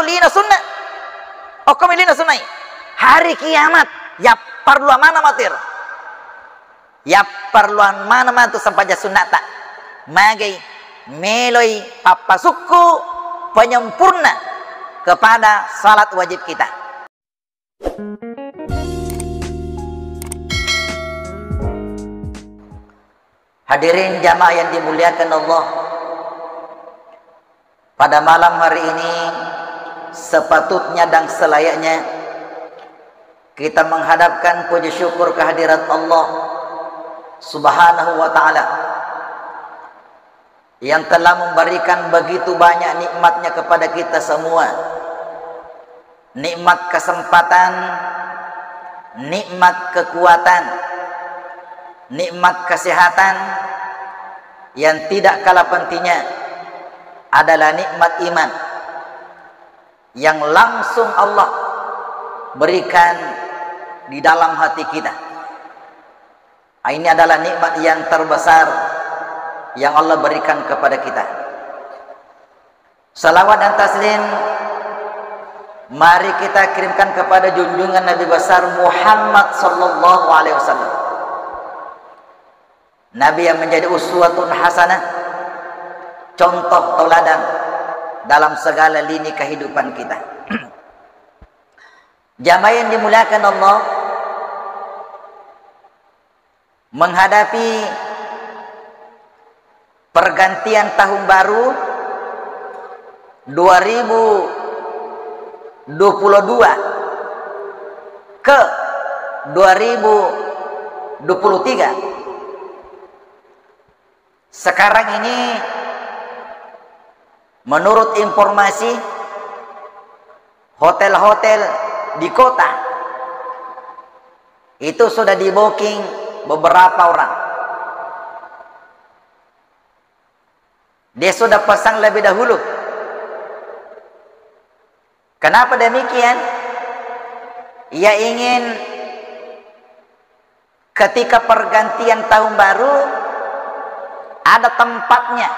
lina sunnah. Okom lina sunnah. Hari kiamat ya parluan mana matir. Ya parluan mana matu sampai sunnata. Magai meloi papasuku penyempurna kepada salat wajib kita. Hadirin jamaah yang dimuliakan Allah, pada malam hari ini sepatutnya dan selayaknya kita menghadapkan puji syukur kehadirat Allah Subhanahu wa ta'ala yang telah memberikan begitu banyak nikmatnya kepada kita semua. Nikmat kesempatan, nikmat kekuatan, nikmat kesehatan, yang tidak kalah pentingnya adalah nikmat iman yang langsung Allah berikan di dalam hati kita. Ini adalah nikmat yang terbesar yang Allah berikan kepada kita. Salawat dan taslim mari kita kirimkan kepada junjungan Nabi besar Muhammad sallallahu alaihi wasallam, Nabi yang menjadi uswatun hasanah, contoh tauladan dalam segala lini kehidupan kita. Jamaah yang dimuliakan Allah, menghadapi pergantian tahun baru 2022 ke 2023. Sekarang ini menurut informasi hotel-hotel di kota itu sudah di booking beberapa orang. Dia sudah pesan lebih dahulu. Kenapa demikian? Ia ingin ketika pergantian tahun baru ada tempatnya,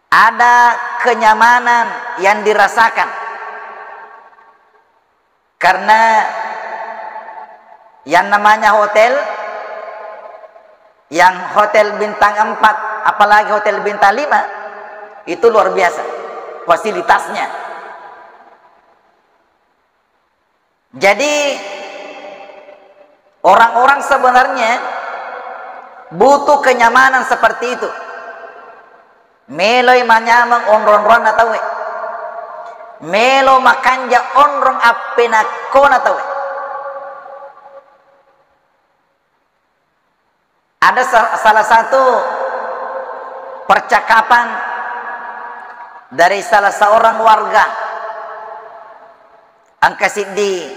ada kenyamanan yang dirasakan. Karena yang namanya hotel, yang hotel bintang 4 apalagi hotel bintang 5 itu luar biasa fasilitasnya. Jadi orang-orang sebenarnya butuh kenyamanan seperti itu. Meloi manyamang onron-ron atau melo makanja onrong apenakon atau ada salah satu percakapan dari salah seorang warga Angkasidi,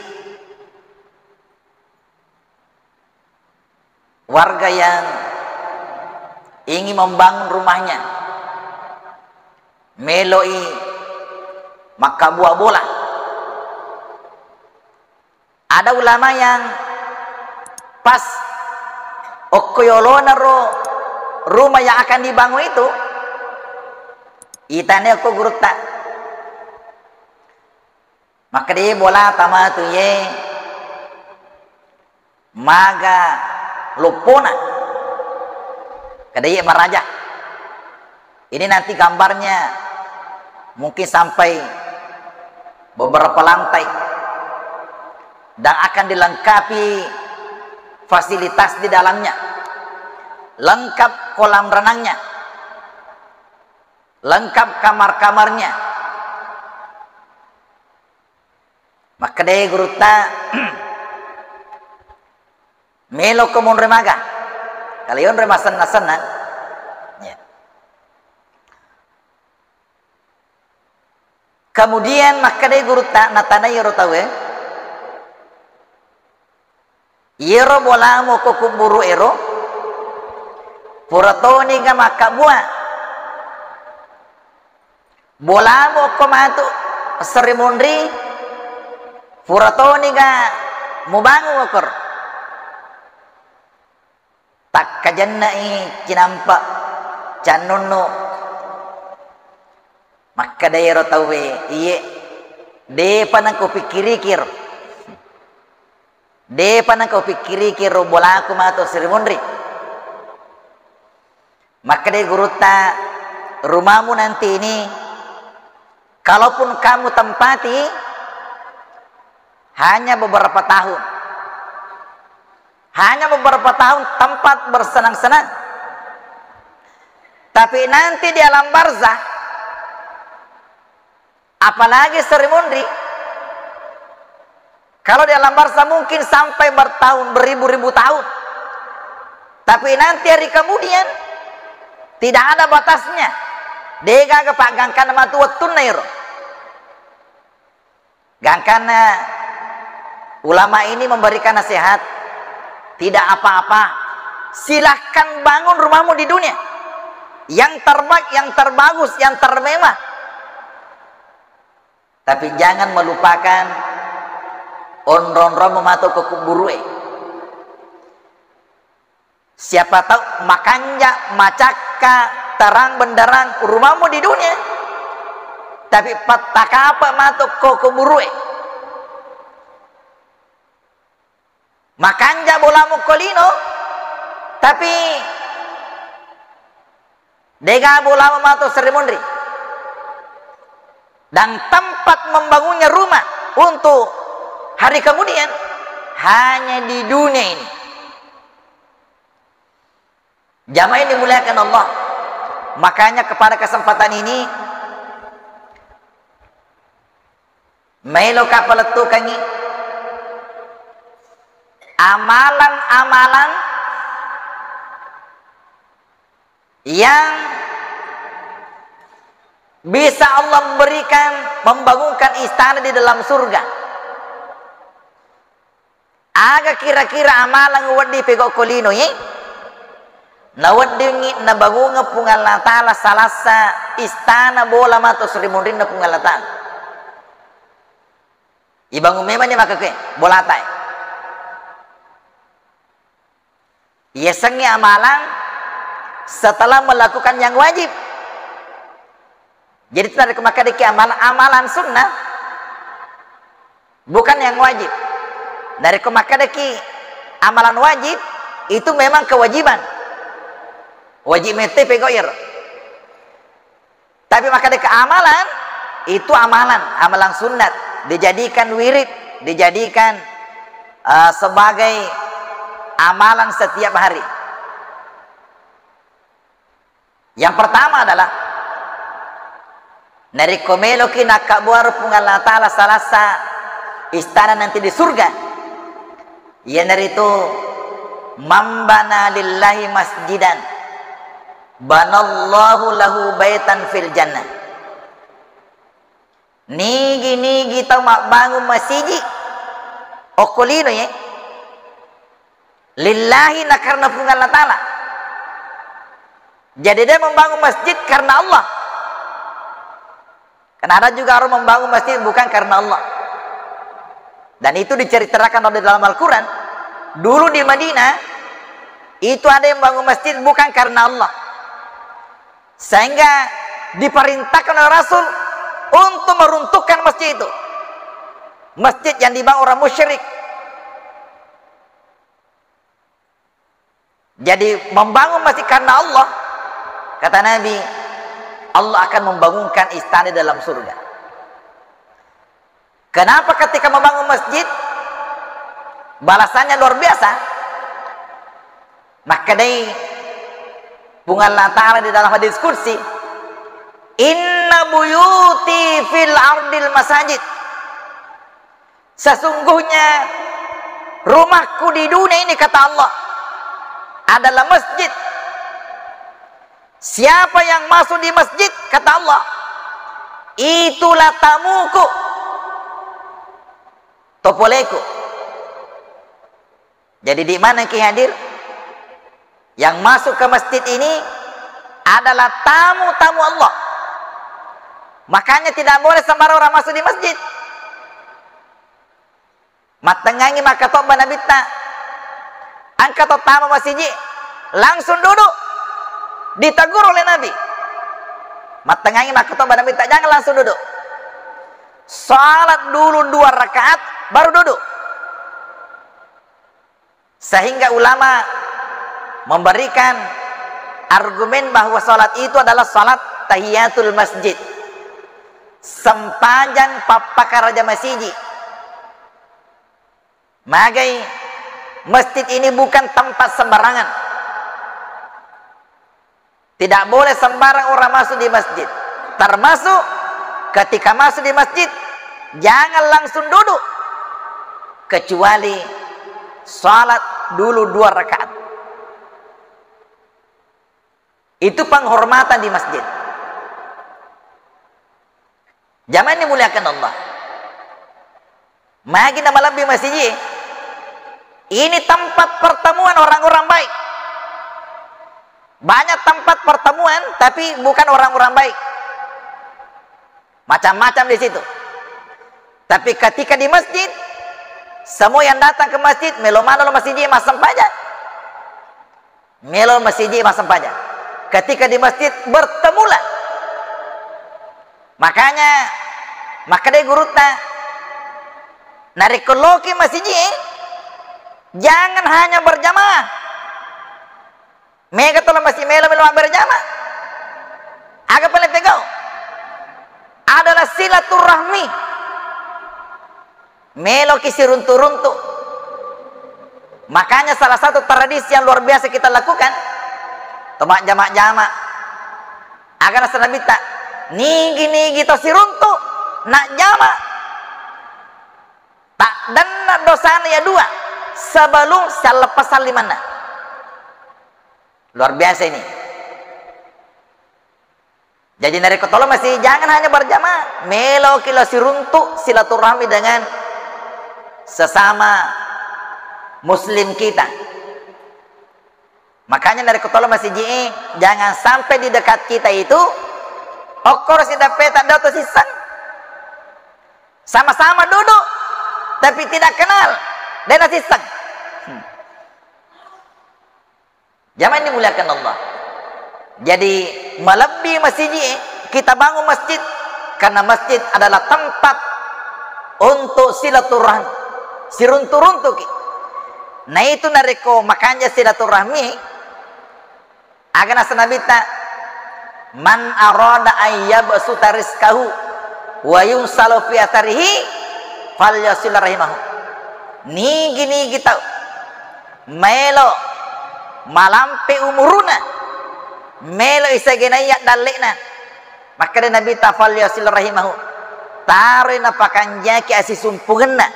warga yang ingin membangun rumahnya, meloi maka buah bola. Ada ulama yang pas okoyolona rumah yang akan dibangun itu itane aku gurutta, maka dia bola tama tu ye maga lupona kadaya meraja. Ini nanti gambarnya mungkin sampai beberapa lantai dan akan dilengkapi fasilitas di dalamnya, lengkap kolam renangnya, lengkap kamar-kamarnya. Maka dia guruta melo komun remaga kalian remasan nasana ya. Kemudian maka dia guruta natana yero tawe yero bola mo kokuburu ero puratoni ga maka buah bola mo komatu serimundri puratoni ga mubangu okor tak kajanna kinampa canunno Maka daerah tawe iye depan aku pikir-pikir. Depan aku pikir-pikir bolaku mato Sri Mundri. Maka dia guruta rumahmu nanti ini kalaupun kamu tempati hanya beberapa tahun. Hanya beberapa tahun tempat bersenang-senang. Tapi nanti di alam barzah, apalagi Sri Mundri, kalau di alam barzah mungkin sampai bertahun, beribu-ribu tahun. Tapi nanti hari kemudian tidak ada batasnya. Dega ke Pak Gangkana matu tunair. Gangkana ulama ini memberikan nasihat, tidak apa-apa, silahkan bangun rumahmu di dunia yang terbaik, yang terbagus, yang termewah. Tapi jangan melupakan onron-ron mematuk ke kuburue. Siapa tahu makanya macaka terang benderang rumahmu di dunia, tapi petaka apa matuk ke kuburue. Makanya bolamu kolino, tapi dega bolamu matuk Sri Mundri. Dan tempat membangunnya rumah untuk hari kemudian hanya di dunia ini. Jamaah yang dimuliakan Allah, makanya kepada kesempatan ini melo kapaletukangi amalan-amalan yang bisa Allah berikan membangunkan istana di dalam surga. Aga kira-kira amalan wadi pegok kolino ye, nawadingi nabangunga pungal natala salasa istana bola mato Sri Mundri na pungal natala. Ibangun memang dia makake bola tay. Ia sengi amalan setelah melakukan yang wajib. Jadi itu dari kemakadiki amalan sunnah, bukan yang wajib. Dari kemakadiki amalan wajib itu memang kewajiban. Wajib mete pegoir. Tapi makadiki amalan itu amalan sunnat, dijadikan wirid, dijadikan sebagai amalan setiap hari. Yang pertama adalah nari komelo kina kabuar pungal natala salasa istana nanti di surga. Ya nari itu mambana lillahi masjidan banallahu lahu baitan fil jannah. Nigi tau mak bangun masjid okolino ya lillahi na karena pungal natala. Jadi dia membangun masjid karena Allah. Karena ada juga orang membangun masjid bukan karena Allah. Dan itu diceritakan oleh dalam Al-Quran. Dulu di Madinah itu ada yang membangun masjid bukan karena Allah, sehingga diperintahkan oleh Rasul untuk meruntuhkan masjid itu. Masjid yang dibangun orang musyrik. Jadi membangun masjid karena Allah, kata Nabi, Allah akan membangunkan istana dalam surga. Kenapa ketika membangun masjid balasannya luar biasa? Maka dari pungal Ta'ala di dalam hadis kursi, inna buyuti fil ardil masajid, sesungguhnya rumahku di dunia ini, kata Allah, adalah masjid. Siapa yang masuk di masjid, kata Allah, itulah tamuku, topoleku. Jadi di mana ki hadir? Yang masuk ke masjid ini adalah tamu-tamu Allah. Makanya tidak boleh sembarang orang masuk di masjid. Matengangi maka toba Nabi ta angkat tamu masjid, langsung duduk. Ditegur oleh Nabi. Matengangi makoto bana minta jangan langsung duduk. Salat dulu 2 rakaat baru duduk. Sehingga ulama memberikan argumen bahwa salat itu adalah salat tahiyatul masjid. Sempajan papaka raja masjid. Magai masjid ini bukan tempat sembarangan. Tidak boleh sembarang orang masuk di masjid. Termasuk ketika masuk di masjid, jangan langsung duduk. Kecuali salat dulu 2 rakaat. Itu penghormatan di masjid. Zaman ini muliakan Allah. Magi nama lebih masjid. Ini tempat pertemuan orang-orang baik. Banyak tempat pertemuan, tapi bukan orang-orang baik. Macam-macam di situ. Tapi ketika di masjid, semua yang datang ke masjid, melo masjid masam pajak. Melo masjid masam pajak. Ketika di masjid bertemulah. Makanya, maka dia gurutna narikologi masjid, jangan hanya berjamaah. Mega tolong masih melo berjamaah. Agak paling tegau adalah silaturahmi. Melo kisi runtu-runtu. Makanya salah satu tradisi yang luar biasa kita lakukan, tomak jamak-jamak. Agar senabita nigi to si runtu nak jamak. Tak dan dosanya ya 2 sebelum selepas salimana. Luar biasa ini. Jadi nari ketolong masih jangan hanya berjamaah. Melo kilo si runtu silaturahmi dengan sesama muslim kita. Makanya dari ketolong masih jangan sampai di dekat kita itu okor si dapetan atau sisan. Sama-sama duduk tapi tidak kenal dan sisan. Zaman ini muliakan Allah. Jadi melebihi masjid, kita bangun masjid karena masjid adalah tempat untuk silaturahmi, siruntu-runtu. Nah itu nariko makanya silaturahmi. Agar nasanabita man arada ayyab sutarizkahu wa yunsalu fi atharihi falyasil rahimahu. Nigi kita melo malampe umuruna melo isagenaya dalekna maka dia nabi tafal yasil rahimahu taruh napakan jaki asi sumpungenna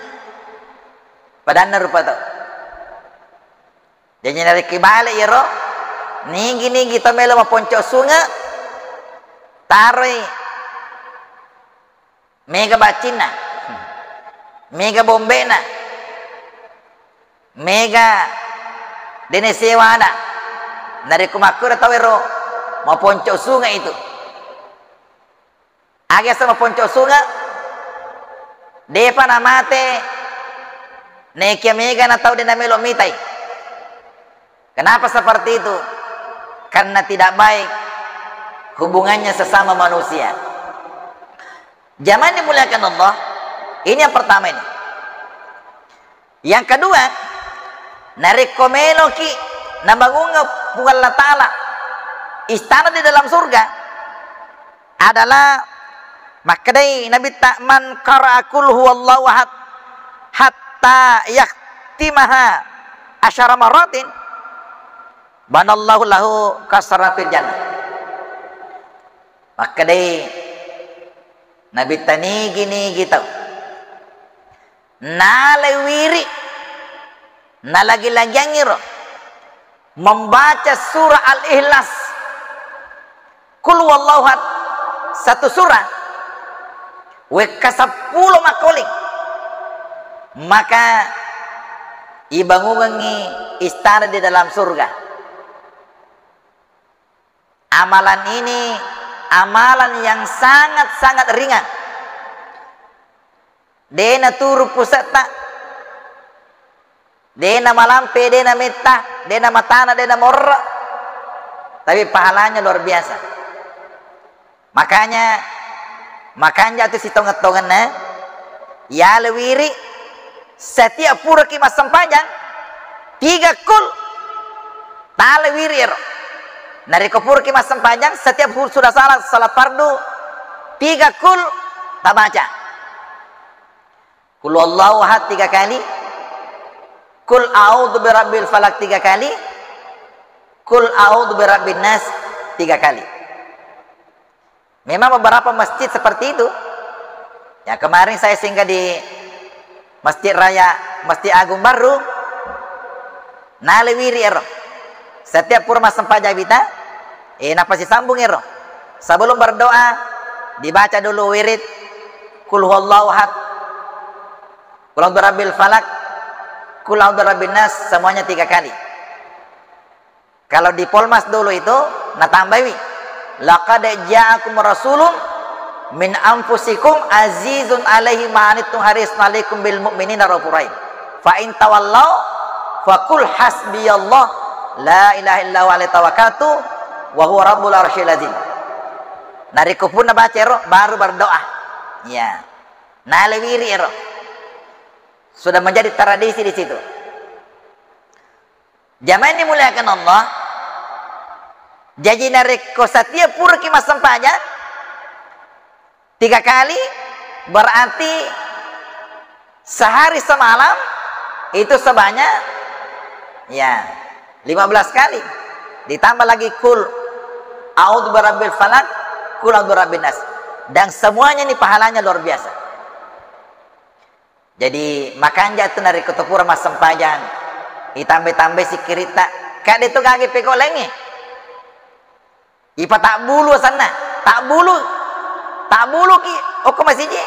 padana rupa tau jadi dari kibalik ya roh nigi kita melo maponcok sunga taruh mega bacina mega bombena mega dene sewana nari kumakura tawero mau poncok sungai itu agak sama poncok sungai depa namate nekia mega na tau dena melo mitai. Kenapa seperti itu? Karena tidak baik hubungannya sesama manusia. Zaman dimuliakan Allah. Ini yang pertama ini. Yang kedua, narikomeloki nabangunga bukan Allah Ta'ala istana di dalam surga adalah makadai Nabi Ta'man qara'akul huwallahu ahad hatta yaktimaha asyara maratin banallahu lahu kasratil jannah. Makadai Nabi tani gini gitu nalewiri nah lagi-lagi ngiro membaca surah Al-Ikhlas kul wallahu ahad satu surah weka 10 makolik maka ibangungi istana di dalam surga. Amalan ini amalan yang sangat-sangat ringan. Dena turu pusata dena malampe, dena meta, dena matana, dena morra. Tapi pahalanya luar biasa. Makanya itu si tongan-tongan ya lewiri setiap pura ki mas sempajang 3 kul ta lewiri ero. Nari ko pura ki mas sempajang setiap sudah salat fardu 3 kul tak baca. Kul wallahu ahad 3 kali. Kul a'udzu birabbil falaq 3 kali. Kul a'udzu birabbin nas 3 kali. Memang beberapa masjid seperti itu. Ya, kemarin saya singgah di Masjid Raya Masjid Agung Baru. Nalewiri ero. Setiap purma sempaja bita, napasi sambung ero. Sebelum berdoa dibaca dulu wirid Kul huwallahu ahad, Kul a'udzu birabbil falaq, Kul a'udzu birabbin nas, semuanya 3 kali. Kalau di Polmas dulu itu tambahi laqad ja'akum rasulun min anfusikum azizun alaihi ma anittum harisun alaikum bil mu'minina raufur rahim. Fa in tawallaw faqul hasbiyallah la ilaha illa huwa alaihi tawakkaltu wa huwa rabbul arsyil azim. Nari kupuna baca ero baru berdoa. Ya. Nalewiri ero. Sudah menjadi tradisi di situ. Jamaah ini dimuliakan Allah. Jadi nareko setiap pura ki mas sempajang 3 kali berarti sehari semalam itu sebanyak ya 15 kali. Ditambah lagi kul a'udzu birabbil falaq, kul a'udzu birabbin nas. Dan semuanya ini pahalanya luar biasa. Jadi makanya itu dari ketepura mas sempajang itambah-tambah si kirita kak itu kaki peko lengi ipa tak bulu sana tak bulu ki oko masih je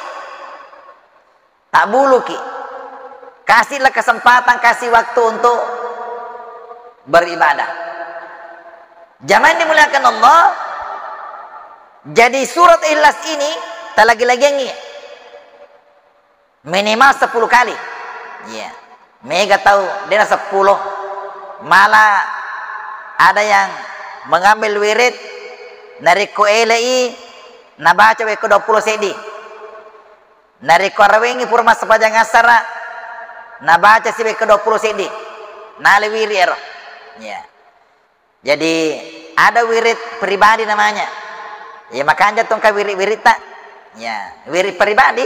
tak bulu ki kasihlah kesempatan, kasih waktu untuk beribadah. Jamaah dimuliakan Allah. Jadi surat Ikhlas ini tak lagi-lagi minimal 10 kali. Iya. Mega tahu dia 10. Malah ada yang mengambil wirid dari ko elei nabaca we ko 20 sedi. Dari ko rawengi purma sepanjang asara nabaca si we ko 20 sedi. Nale wirid. Ya. Jadi ada wirid pribadi namanya. Ya makanya tongka wirid tak. Ya, wirid pribadi.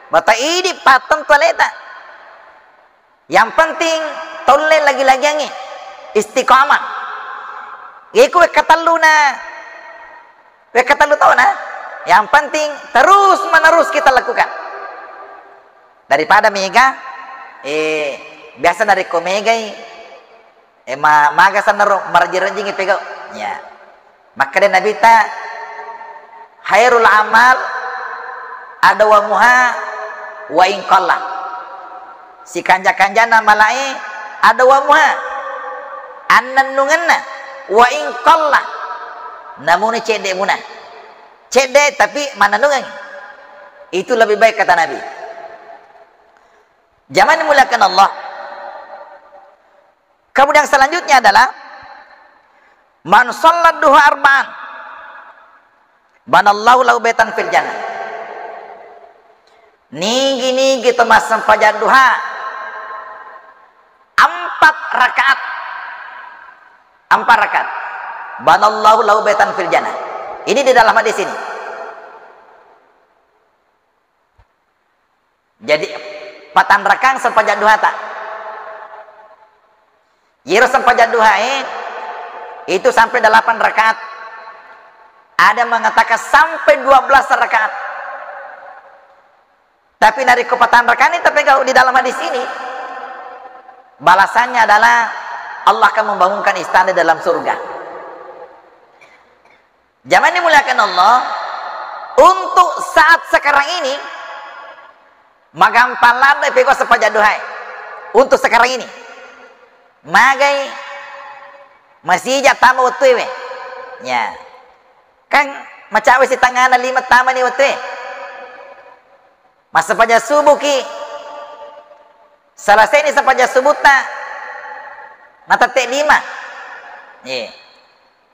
Bata ini patong toaleta. Yang penting tole lagi-lagi yang istiqamah. Iku katalu tahu na. Yang penting terus menerus kita lakukan. Daripada mega, biasa dari komega maga sana marjiranjing ipego. Ya. Maka dan Nabi ta khairul amal adawamuha wa in qalla. Si kanja-kanjana malai adawamuha annanunganna wa in qalla. Namun cedek muna. Cedek tapi mananungan. Itu lebih baik kata Nabi. Jangan dimuliakan Allah. Kemudian selanjutnya adalah man shallat duha arba'an banallahu lahu baitan fil jannah. Nigi temas sampajan duha 4 rakaat. 4 rakaat. Banallahu lahu baitan fil jannah. Ini di dalam hadis ini. Jadi 4 rakaat sampajan duha tak. Yiro sampajan duha itu sampai 8 rakaat. Ada mengatakan sampai 12 rakaat. Tapi dari kepatan rakaat ini tapi kalau di dalam hadis ini balasannya adalah Allah akan membangunkan istana dalam surga. Zaman dimuliakan Allah, untuk saat sekarang ini magampalan peko sepanjang duha. Untuk sekarang ini magai masih jatah waktu we. Ya. Kan macawe si tangan 5 taman ni waktu. Masa pada subuh ki selesai ni sampai subuh tak mata tek 5.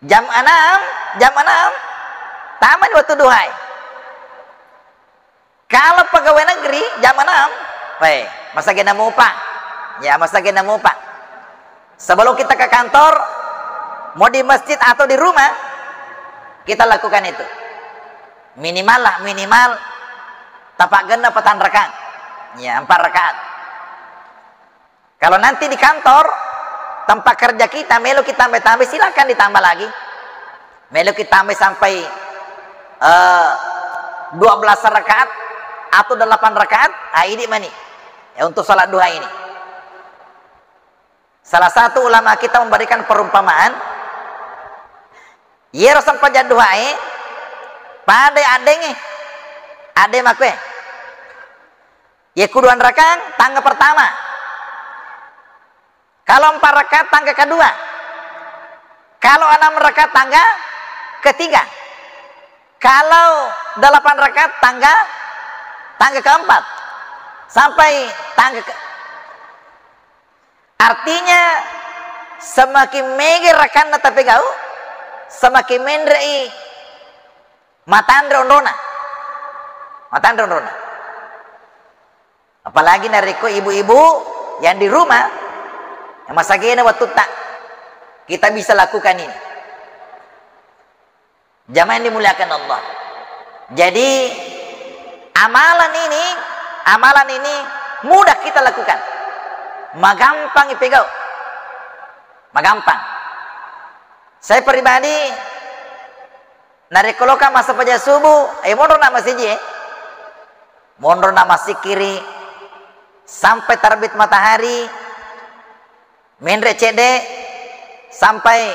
Jam 6 taman waktu duha. Kalau pegawai negeri jam 6, baik, masa kita mau upah. Ya, masa kita mau upah. Sebelum kita ke kantor, mau di masjid atau di rumah, kita lakukan itu. Minimal lah, minimal tapak genap petang rakaat. Ya, 4 rakaat. Kalau nanti di kantor, tempat kerja kita, melu kita tambah-tambah, silakan ditambah lagi. Melu kita tambah sampai 12 rakaat atau 8 rakaat, ini mani ya, untuk salat duha ini. Salah satu ulama kita memberikan perumpamaan, ya rasul pajak duha pada adenge ade makwe ya kuduan rakaat tangga pertama, kalau 4 rakaat tangga kedua, kalau 6 rakaat tangga ketiga, kalau 8 rakaat tangga keempat sampai tangga artinya semakin mege rakan na tapi kau semakin mendrei matandre ondona apalagi nariko ibu-ibu yang di rumah yang masa gini waktu tak kita bisa lakukan ini. Jamaah yang dimuliakan Allah. Jadi amalan ini mudah kita lakukan. Magampang ipegau. Magampang. Saya pribadi narikoloka masa paja subuh, mondor na masjid mondor na masjid kiri sampai terbit matahari, mendre cede sampai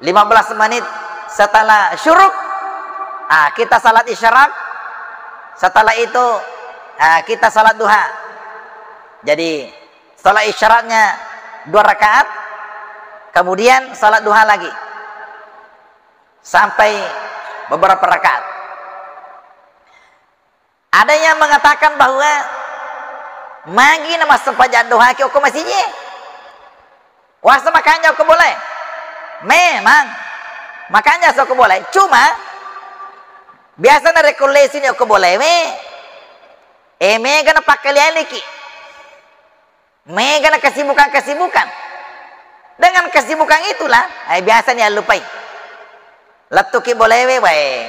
15 menit setelah syuruk, kita salat isyarak. Setelah itu kita salat duha. Jadi setelah isyaratnya 2 rakaat, kemudian salat duha lagi sampai beberapa rakaat. Ada yang mengatakan bahwa magi nama sempajak duha ki oko masihnya wasa makanya oko boleh, memang makanya oko boleh, cuma biasa na regulasinya oko boleh me gana pakalian liki me gana kesibukan dengan kesibukan itulah biasanya lupai latuki boleh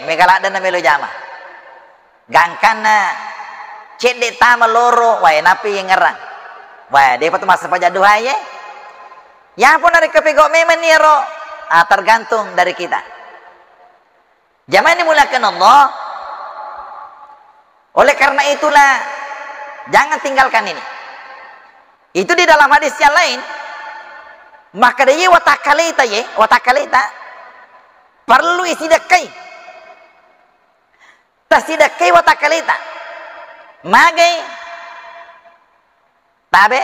me galak dan melo jama gangkana cedek tama loro napi yang ngerang dia patut masa pajak duha ya pun dari kepegok memang niro tergantung dari kita. Jamaah dimuliakan Allah. Oleh karena itulah jangan tinggalkan ini. Itu di dalam hadis yang lain, maka dia watakalita perlu isi dekai. Tasidakai watakalita. Magai tabe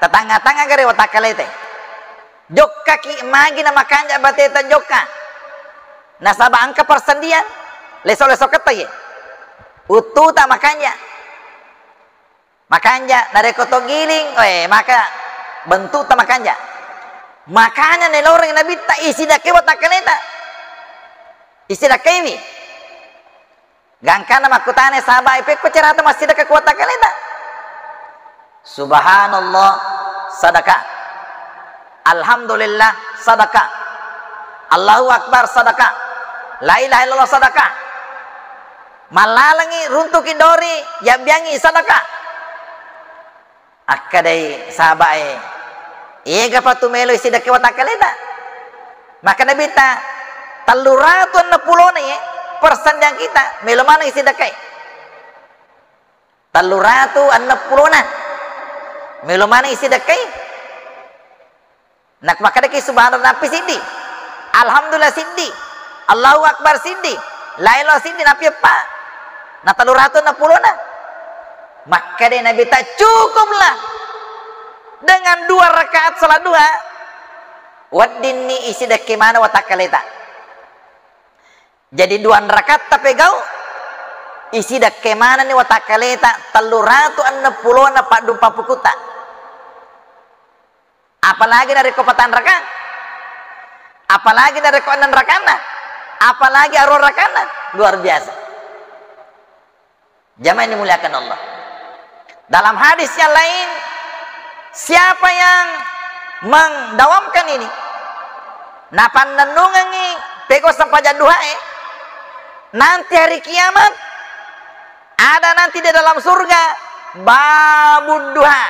tetangga-tangga gare watakalita. Jokka ki magi na makanja bateta jokka. Nasaba angka persendian leso-leso kata utuh tak makanya narekoto giling maka bentuk tak makanya neloreng nabi tak isi dake watakaleta isi dake ini gangkana makutane sahabat ipeko cerita masih dake watakaleta. Subhanallah sadaqah, alhamdulillah sadaqah, Allahu akbar sadaqah, la ilaha illallah sadaqah, malalangi runtuki dori ya biangi sadaqah. Akadai sahabat ega patu melo isi dake watakaleta maka nabi ta taluratu napulona persen yang kita melo mana isi dake taluratu napulona melo mana isi dake nak maka dake subhanallah napi sindi alhamdulillah sindi Allahu akbar sindi la ilaha sindi napi apa na taluratu napulona. Maka dia Nabi tak cukuplah dengan 2 rakaat salat duha wadini isi dake mana watakaleta. Jadi 2 rakaat tapi gau isi dake mana ni watakaleta taluratu annapulona pak dumpa pukuta. Apalagi dari kopatan rakaat, apalagi dari ko 6 rakaat, apalagi arwah rakaat, luar biasa. Jamaah yang dimuliakan Allah. Dalam hadis yang lain, siapa yang mendawamkan ini, napan nenungangi pego sampai duha, nanti hari kiamat ada nanti di dalam surga babud duha.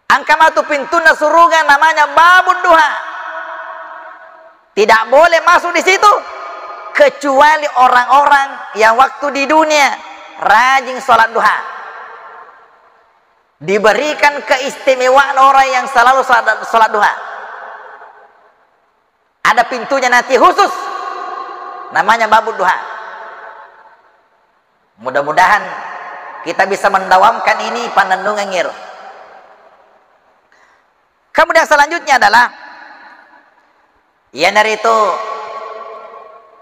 Angkamatu pintunya surga namanya babud duha. Tidak boleh masuk di situ kecuali orang-orang yang waktu di dunia rajin sholat duha. Diberikan keistimewaan orang yang selalu sholat duha. Ada pintunya nanti khusus, namanya babud duha. Mudah-mudahan kita bisa mendawamkan ini panandungan ngir. Kemudian selanjutnya adalah yang dari itu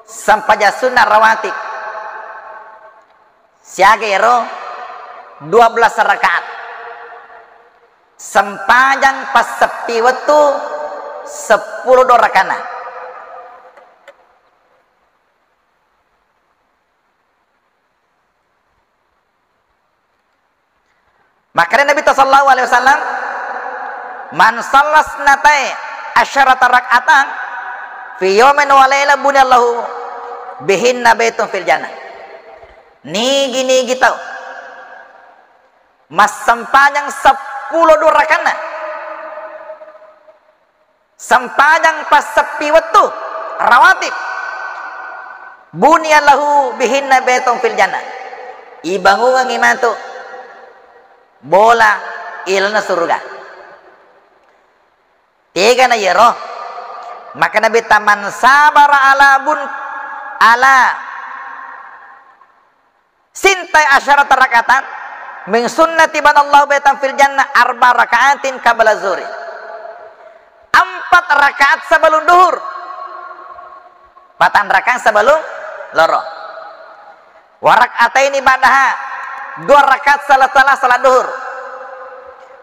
sampaja sunnah rawatib siagero 12 rakaat sepanjang pas sepi waktu 10 dorakana. Makanya Nabi sallallahu alaihi wasallam man sallas natai asyarata rak'atan fi yawmin wa laila bunallahu bihinna baitun fil jannah. Nigi tau mas sepanjang 10 dorakana sepanjang pas sepi waktu rawatib buniyallahu bihinna baitun fil jannah, ibangungan imantu bola ilna surga. Tiga na yero. Maka Nabi taman sabara ala sintai asyarat rakatan min sunnati banallahu baitan fil jannah arba rakaatin qabla zuhri. 4 rakaat sebelum duhur. 4 rakaat sebelum loro. Warakataini ba'daha, 2 rakaat setelah salat duhur.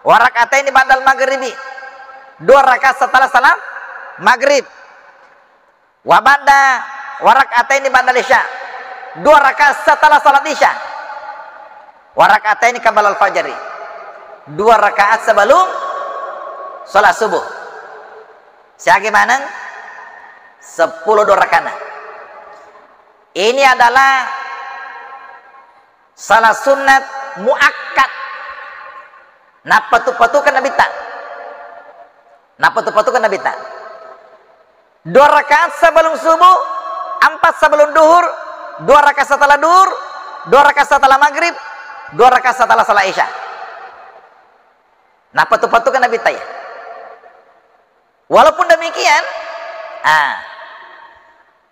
Warakataini ba'dal maghribi, 2 rakaat setelah salat maghrib. Wabada warakataini ba'dal isya, 2 rakaat setelah salat isya. Warakataini qabla al-fajri, 2 rakaat sebelum salat subuh. Sebagaimana 10 dorakana. Ini adalah salat sunat muakkad. Napatu-patukan Nabi tak. Napatu-patukan Nabi tak. 2 rakaat sebelum subuh, 4 sebelum duhur, 2 rakaat setelah duhur, 2 rakaat setelah maghrib, 2 rakaat setelah salat isya. Napatu-patukan Nabi tak ya. Walaupun demikian,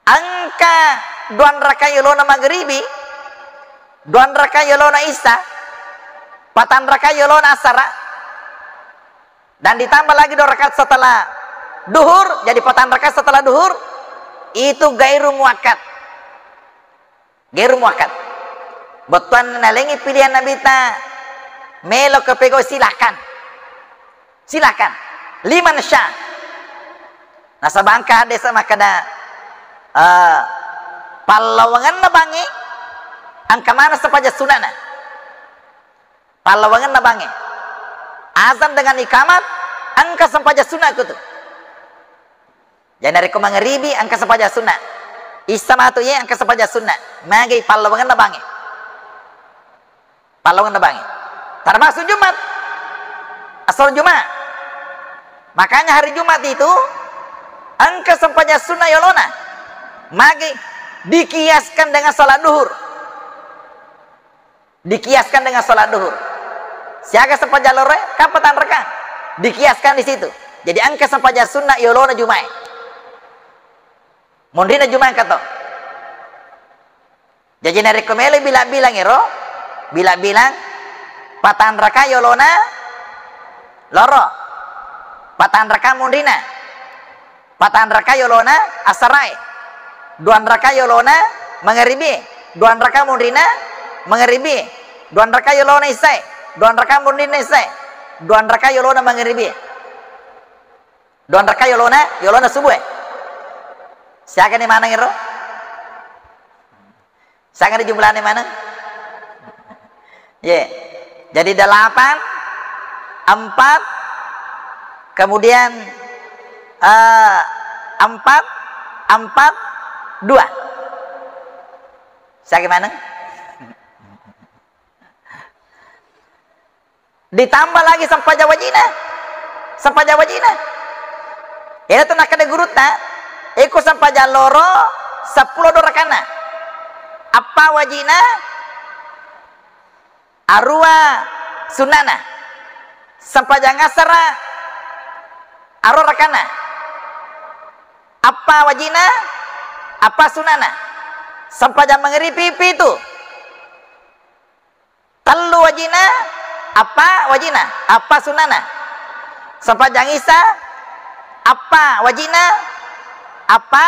angka 2 rakaat yolona maghribi, 2 rakaat yolona isya, 4 rakaat yolona asara, dan ditambah lagi 2 rakaat setelah duhur, jadi 4 rakaat setelah duhur, itu gairu muakkad. Gairu muakkad. Betuan nalengi pilihan Nabi ta melo kepego silakan. Silakan. Liman sya. Nasabangka desa makada pallawangan na bangi angka mana sepaja sunana. Pallawangan na bangi. Azan dengan ikamat angka sepaja sunat kutu. Jangan dari kumangeribi angka sepaja sunat. Istamatu ye angka sepaja sunat. Magi pallawangan na bangi. Pallawangan na bangi. Termasuk Jumat. Asal Jumat. Makanya hari Jumat itu angka sepaja sunat yolona. Magi dikiaskan dengan salat duhur. Dikiaskan dengan salat duhur. Siaga sepaja lore kapatan rekan. Dikiaskan di situ. Jadi angka sepaja sunat yolona Jumat. Mundina Jumat kata. Jadi nari kemele bilang ero, bilang patan raka yolona loro. Patan raka mundina. Patan raka yolona asarai. 2 raka yolona maghribi. 2 raka mundina maghribi. 2 raka yolona isai. 2 raka mundina isai. 2 raka yolona maghribi. 2 raka yolona subuh. Siapa di mana ngiro? Siapa di jumlahnya mana? Ya. Jadi 8, 4, kemudian 4, 4, 2. Siapa gimana? Ditambah lagi sampaja wajina. Sampaja wajina. Ini tuh nak ada guru tak? Eko sampaja loro 10 dorakana. Apa wajina? Arua sunana. Sampaja ngasara aro rakana. Apa wajina? Apa sunana? Sampaja mengeri pipi itu. Telu wajina? Apa wajina? Apa sunana? Sampaja ngisa? Apa wajina? Apa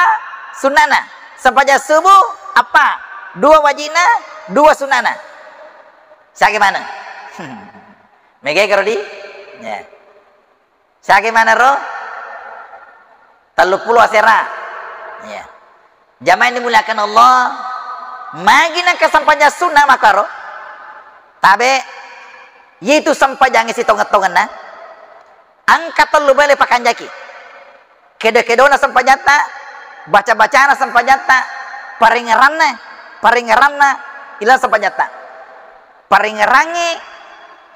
sunana? Sampaja subuh? Apa? 2 wajina? 2 sunana. Saya gimana? Mega kerodi? Ya. Saya gimana roh? 30 asera. Ya. Jamaah yang dimuliakan Allah, magina kesampanya sunnah makaro. Tabe, yaitu sampai jangan si tongat-tongan na. Angkat telu balik pakan jaki. Kede-kedona sampai jata, baca-bacana sampai jata, paringeranna, ilah sampai jata. Paringerangi,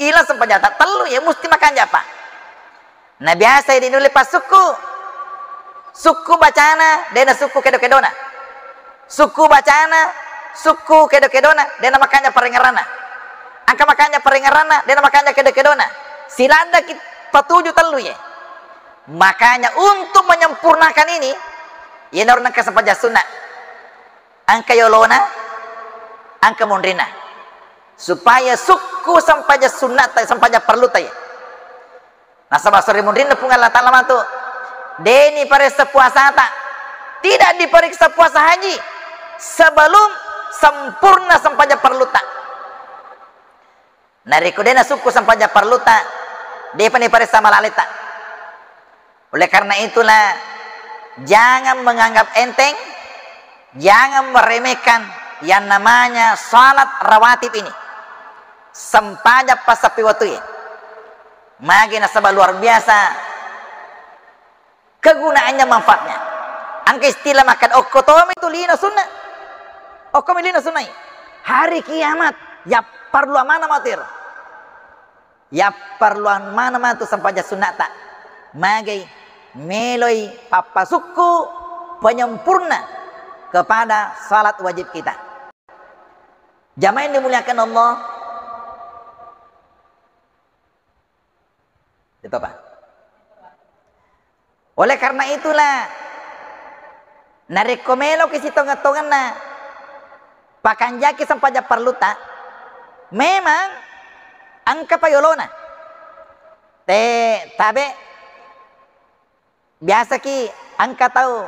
ilah sampai jata. Telu ya mesti makan japa. Nah biasa ini nulis pas suku bacana, dena suku kedo-kedona. Suku bacana, suku kedo-kedona, dena makanya paringeranna. Angka makanya paringeranna, dena makanya kedo-kedona. Silanda kita petuju telu ya. Makanya untuk menyempurnakan ini, ya norna kesampaja sunnah. Angka yolona, angka mondrina. Supaya suku sampaja sunnah, sampaja perlu tay. Nah sabah sore mondrina pungal Allah Ta'ala tu. Deni pariksa puasa tak. Tidak diperiksa puasa haji sebelum sempurna sampaja perlu tak. Nariku dena suku sampaja perlu tak. Dia pani pariksa malalita. Oleh karena itulah jangan menganggap enteng, jangan meremehkan yang namanya salat rawatib ini. Sampaja pasapi waktu ini. Magina sabah luar biasa kegunaannya, manfaatnya. Angka istilah makan okotom itu lina sunnah. Okom lina sunnah. Hari kiamat ya perlu mana matir. Ya perlu mana matu sampaja sunnah tak. Magai meloi papa suku penyempurna kepada salat wajib kita. Jamaah yang dimuliakan Allah. Itu apa? Oleh karena itulah narekomelo kisi tongan-tongan na pakanjaki sampaja perlu tak. Memang angka payolona. Tabe biasa ki angka tahu.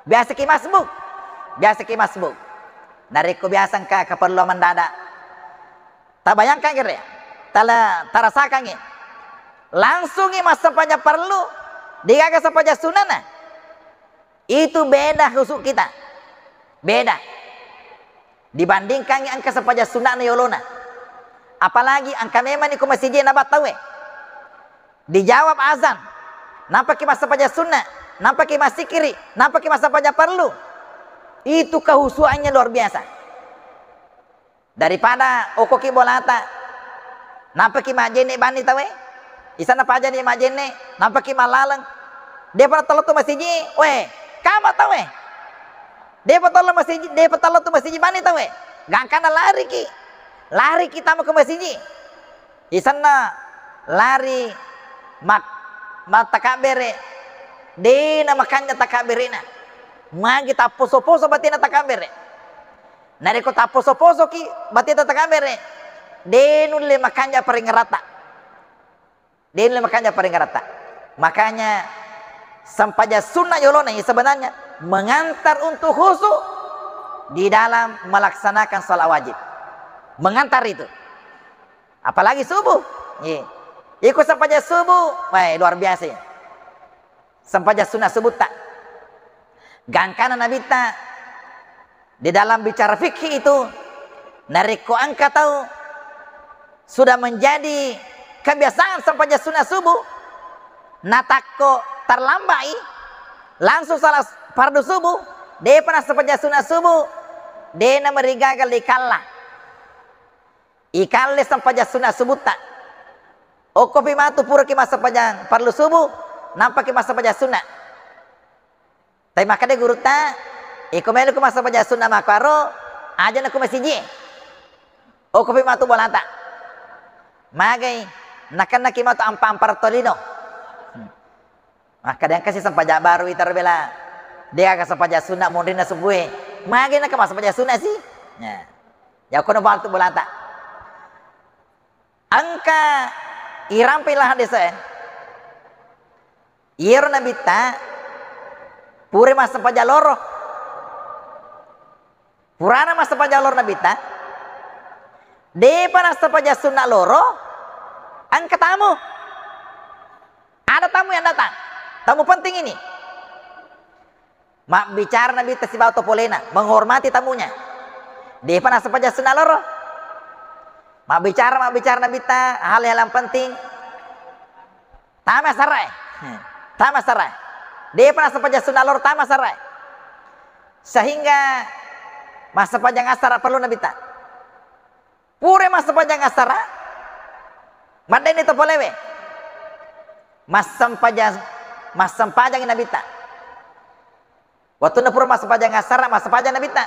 Biasa ki masbuk. Biasa ki masbuk. Nareko biasa angka keperluan mendadak. Tak bayangkan kira ya? Tarasakan ya? Langsung mas sampaja perlu. Digagas sampaja sunana. Itu beda khusuk kita. Beda. Dibandingkan angka sampaja sunana yolona. Apalagi angka memang iku masih je nabat tahu. Dijawab azan. Nampak ki mas sampaja sunnah. Nampak ki masih kiri. Nampak ki mas sampaja perlu. Itu kehusuannya luar biasa. Daripada okoki bolata. Nampak ki majene bani tahu. Isana apa aja nih majene. Nampak ki malalang. Dia pada tolong tu masih je. Weh, kamu tahu Dia pada tolong masih je. Dia pada tolong tu masih je bani tahu Gak kana lari ki. Lari kita mau ke masjid. Di sana lari takabere. Dina makanya takaberina. Magi taposo-poso batina takabere. Nareko taposo-poso ki batina takabere. Denule makanya peringerata. Denule makanya peringerata. Makanya sampaja sunnah yolona yang sebenarnya mengantar untuk khusyuk di dalam melaksanakan salat wajib. Mengantar itu. Apalagi subuh. Ikut sampaja subuh. Wah, luar biasa ya. Sampaja sunnah subuh tak. Gangkana Nabi ta di dalam bicara fikih itu nariko angka tahu sudah menjadi kebiasaan sampai sunnah subuh natako terlambai langsung salah fardu subuh dia pernah sampai sunnah subuh dia merigagal ikalla ikalle sampai sunnah subuh tak okopi matu pura ki masa panjang fardu subuh nampak ki masa panjang sunnah tapi maka dia guru ta iko melu ku masa panjang sunnah makaro aja nak masih je okopi matu bolata magai nakan nak matu ampar tolino maka dia kasih sampaja baru itar bela dia kasih sampaja sunnah mondina subuh magai nak masa panjang sunnah sih ya kono waktu bolata angka irampilah desa iro nabita pure masa pajaloro purana masa pajaloro nabita de para sapaja sunnah loro angka tamu ada tamu yang datang tamu penting ini mak bicara nabita si bau topolena menghormati tamunya de para sapaja sunnah loro mak bicara nabita hal-hal yang penting tama sarai dia pernah sepanjang sunnah lor tama sarai sehingga masa panjang asara perlu nabita pure masa panjang asara mada ini topolewe masa panjang nabita waktu na pura masa panjang asara masa panjang nabita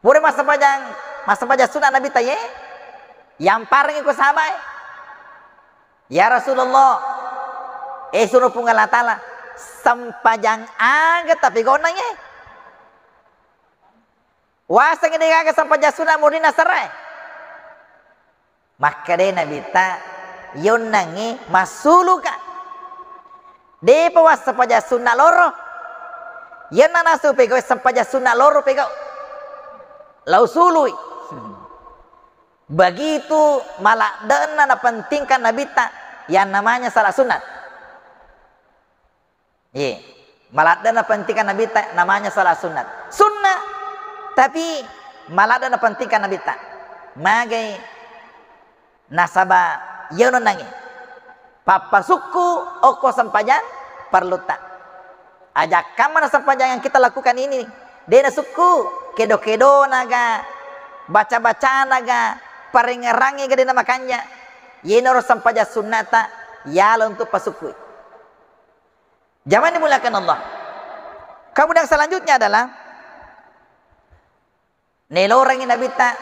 pure masa panjang sunnah nabita ye yang paling ikut sahabat ya Rasulullah suruh pungalatala sampajang aga tapi gonanya wasang ini aga sampajang sunnah mudina sarai maka de nabita yon nangi masuluka de pawas sampajang sunnah loro yon nanasu pego sampajang sunnah loro pego lausului begitu malah dana pentingkan nabita yang namanya salah sunat malah dana pentingkan Nabi tak namanya salah sunnah tapi malah dana pentingkan Nabi tak magai nasaba yono nangi papa suku oko sampajan perlu tak ajak kamar sampajan yang kita lakukan ini dena suku kedo naga baca naga paringerangi gede nama kanya yenoro sampajan sunnata yalo untuk pasukui. Zaman dimulakan Allah. Kemudian selanjutnya adalah nelorang nabita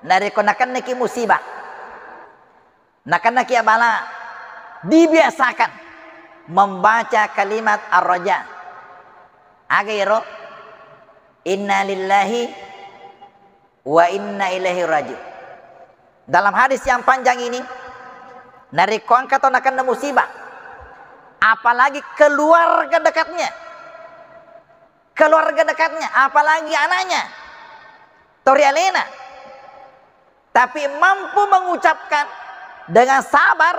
narekonakan neki musibah. Nakan neki abala dibiasakan membaca kalimat ar-raja. Agairo inna lillahi wa inna ilaihi raji'un. Dalam hadis yang panjang ini narekoan kata nakan musibah apalagi keluarga dekatnya apalagi anaknya Torialena tapi mampu mengucapkan dengan sabar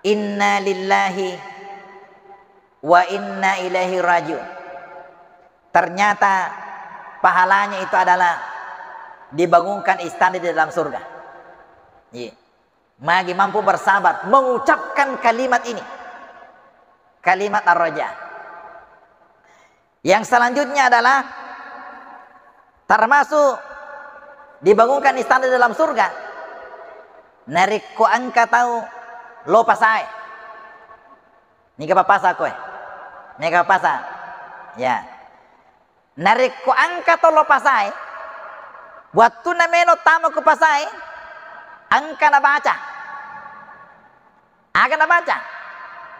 inna lillahi wa inna ilaihi raji'un ternyata pahalanya itu adalah dibangunkan istana di dalam surga magi mampu bersabar mengucapkan kalimat ini kalimat ar-raja. Yang selanjutnya adalah termasuk dibangunkan istana dalam surga. Nariko angka tahu lo pasai. Nika papasa kowe. Nika papasa. Ya. Nariko angka tahu lo pasai. Waktu nameno tamu ku pasai angka na baca. Akan na baca.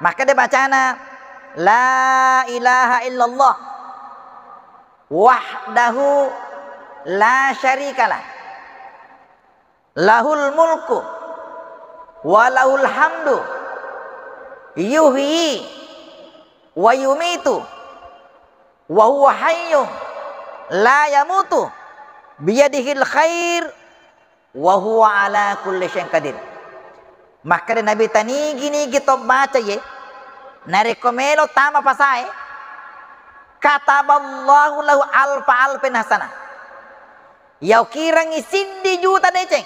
Maka dia bacana la ilaha illallah wahdahu la syarikalah lahul mulku wa lahul hamdu yuhyi wa yumitu wa huwa hayyun la yamutu biyadihil khair wa huwa ala kulli syai'in qadir. Maka Nabi tani gini kita baca ye narekomelo tama pasai kataballahu lahu alfa alfin hasanah. Yau kirangi siddi juta deceng.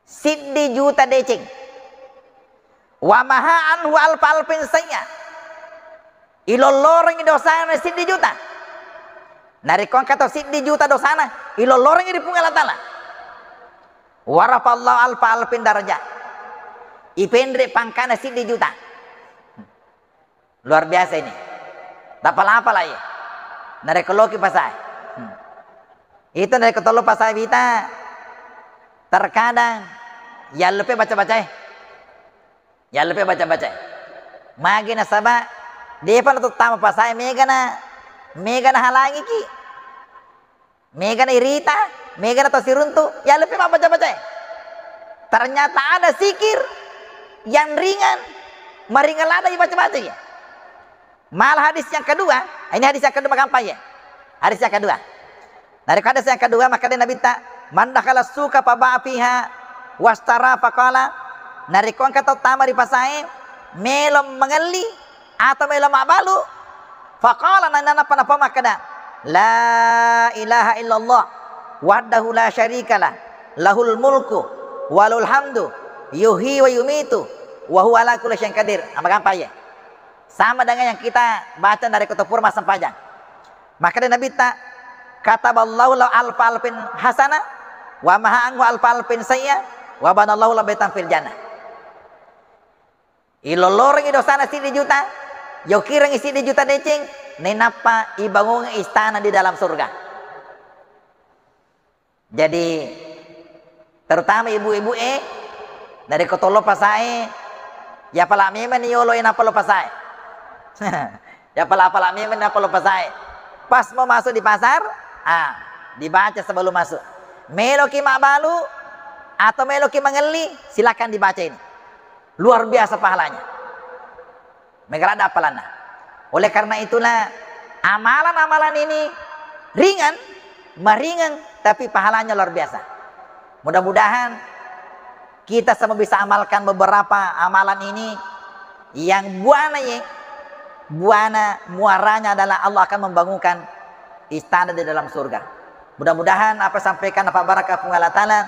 Siddi juta deceng. Wa maha anhu alfa alfin sayya. Iloloreng dosana siddi juta. Narikon kata siddi juta dosana iloloreng di pungal Allah. Warafallahu alfa alfin darajat. Ipendre pangkana siddi juta. Luar biasa ini. Tak apa-apa lah ya. Narekologi pasai. Itu narekotolo pasai kita. Terkadang ya lupa baca-baca. Ya lupa baca-baca. Magi nasaba dia pun untuk tamu pasai megana halangi ki. Megana irita, megana tosiruntu. Ya lupa baca-baca. Ternyata ada zikir yang ringan, meringan lada baca-baca ya. Malah hadis yang kedua, ini hadis yang kedua kampanye. Hadis yang kedua. Dari hadis yang kedua maka dia Nabi tak mandakala suka paba'a fiha wastara faqala narikon kata utama di pasai melom mengali atau melom mabalu faqala nana panapa makada la ilaha illallah wahdahu la syarikalah lahul mulku walul hamdu yuhyi wa yumitu wa huwa ala kulli syai'in qadir. Apa kampanye? Sama dengan yang kita baca dari Kutub Purma Sempajang. Maka dia Nabi tak kataballahu lahu alfa alfin hasana wa maha anhu alfa alfin sayya wa banallahu lahu baitan fil jannah. Iloloreng dosana siddi juta, yo kirang siddi juta deceng, nenapa ibangun istana di dalam surga. Jadi terutama ibu-ibu dari kotolo pasai ya pala memen yolo ina palo pasai. Ya pala memen ina palo pasai. Pas mau masuk di pasar, dibaca sebelum masuk. Meloki makbalu atau meloki mengeli, silakan dibaca ini. Luar biasa pahalanya. Megarada apalana. Oleh karena itulah amalan-amalan ini ringan, meringan, tapi pahalanya luar biasa. Mudah-mudahan kita semua bisa amalkan beberapa amalan ini yang buana muaranya adalah Allah akan membangunkan istana di dalam surga. Mudah-mudahan apa sampaikan apa barakah Allah Ta'ala.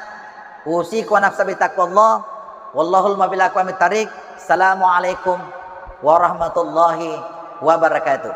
Usiku wa nafsa bitaqwallah. Wallahul mabilaku amit tariq. Assalamualaikum warahmatullahi wabarakatuh.